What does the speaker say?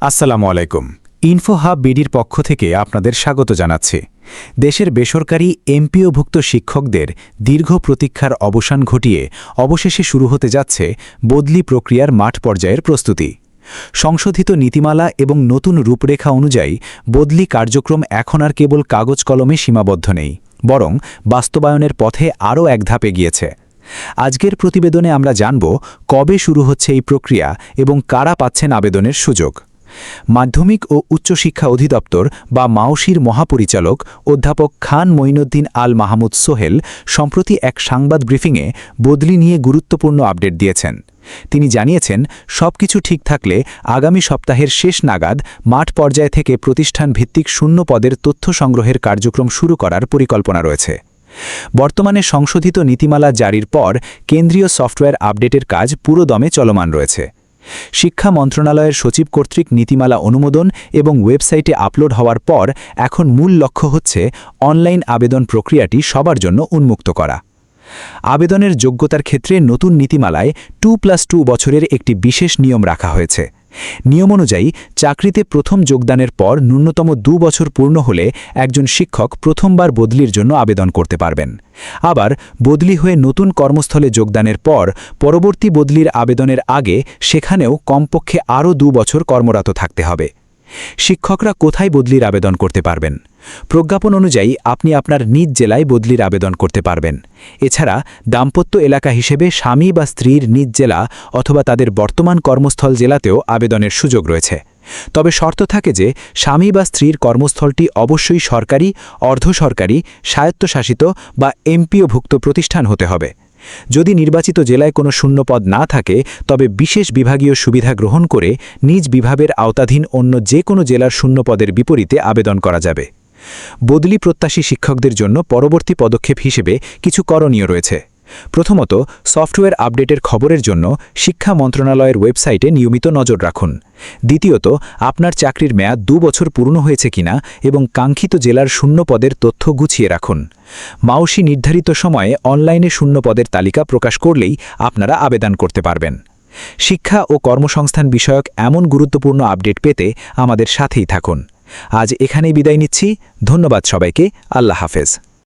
আসসালামু আলাইকুম। Info hub বিডির পক্ষ থেকে আপনাদের স্বাগত জানাচ্ছি। দেশের বেসরকারি এমপিওভুক্ত শিক্ষকদের দীর্ঘ প্রতীক্ষার অবসান ঘটিয়ে অবশেষে শুরু হতে যাচ্ছে বদলি প্রক্রিয়ার মাঠ পর্যায়ের প্রস্তুতি। সংশোধিত নীতিমালা এবং নতুন রূপরেখা অনুযায়ী বদলি কার্যক্রম এখন আর কেবল কাগজ কলমে সীমাবদ্ধ নেই, বরং বাস্তবায়নের পথে আরও এক ধাপ এগিয়েছে। আজকের প্রতিবেদনে আমরা জানব কবে শুরু হচ্ছে এই প্রক্রিয়া এবং কারা পাচ্ছেন আবেদনের সুযোগ। মাধ্যমিক ও উচ্চশিক্ষা অধিদপ্তর বা মাওশির মহাপরিচালক অধ্যাপক খান মঈনুদ্দিন আল মাহমুদ সোহেল সম্প্রতি এক সংবাদ ব্রিফিংয়ে বদলি নিয়ে গুরুত্বপূর্ণ আপডেট দিয়েছেন। তিনি জানিয়েছেন, সবকিছু ঠিক থাকলে আগামী সপ্তাহের শেষ নাগাদ মাঠ পর্যায় থেকে প্রতিষ্ঠান ভিত্তিক শূন্য পদের তথ্য সংগ্রহের কার্যক্রম শুরু করার পরিকল্পনা রয়েছে। বর্তমানে সংশোধিত নীতিমালা জারির পর কেন্দ্রীয় সফটওয়্যার আপডেটের কাজ পুরোদমে চলমান রয়েছে। শিক্ষা মন্ত্রণালয়ের সচিব কর্তৃক নীতিমালা অনুমোদন এবং ওয়েবসাইটে আপলোড হওয়ার পর এখন মূল লক্ষ্য হচ্ছে অনলাইন আবেদন প্রক্রিয়াটি সবার জন্য উন্মুক্ত করা। আবেদনের যোগ্যতার ক্ষেত্রে নতুন নীতিমালায় 2+2 বছরের একটি বিশেষ নিয়ম রাখা হয়েছে। নিয়ম অনুযায়ী চাকরিতে প্রথম যোগদানের পর ন্যূনতম 2 বছর পূর্ণ হলে একজন শিক্ষক প্রথমবার বদলির জন্য আবেদন করতে পারবেন। আবার বদলি হয়ে নতুন কর্মস্থলে যোগদানের পর পরবর্তী বদলির আবেদনের আগে সেখানেও কমপক্ষে আরও 2 বছর কর্মরত থাকতে হবে। শিক্ষকরা কোথায় বদলির আবেদন করতে পারবেন? প্রজ্ঞাপন অনুযায়ী আপনি আপনার নিজ জেলায় বদলির আবেদন করতে পারবেন। এছাড়া দাম্পত্য এলাকা হিসেবে স্বামী বা স্ত্রীর নিজ জেলা অথবা তাদের বর্তমান কর্মস্থল জেলাতেও আবেদনের সুযোগ রয়েছে। তবে শর্ত থাকে যে স্বামী বা স্ত্রীর কর্মস্থলটি অবশ্যই সরকারি, অর্ধসরকারি, স্বায়ত্তশাসিত বা এমপিওভুক্ত প্রতিষ্ঠান হতে হবে। যদি নির্বাচিত জেলায় কোনো শূন্যপদ না থাকে, তবে বিশেষ বিভাগীয় সুবিধা গ্রহণ করে নিজ বিভাগের আওতাধীন অন্য যে কোনো জেলার শূন্যপদের বিপরীতে আবেদন করা যাবে। বদলি প্রত্যাশী শিক্ষকদের জন্য পরবর্তী পদক্ষেপ হিসেবে কিছু করণীয় রয়েছে। প্রথমত, সফটওয়্যার আপডেটের খবরের জন্য শিক্ষা মন্ত্রণালয়ের ওয়েবসাইটে নিয়মিত নজর রাখুন। দ্বিতীয়ত, আপনার চাকরির মেয়াদ 2 বছর পূর্ণ হয়েছে কিনা এবং কাঙ্ক্ষিত জেলার শূন্য পদের তথ্য গুছিয়ে রাখুন। মাওশি নির্ধারিত সময়ে অনলাইনে শূন্য পদের তালিকা প্রকাশ করলেই আপনারা আবেদন করতে পারবেন। শিক্ষা ও কর্মসংস্থান বিষয়ক এমন গুরুত্বপূর্ণ আপডেট পেতে আমাদের সাথেই থাকুন। আজ এখানেই বিদায় নিচ্ছি। ধন্যবাদ সবাইকে। আল্লাহ হাফেজ।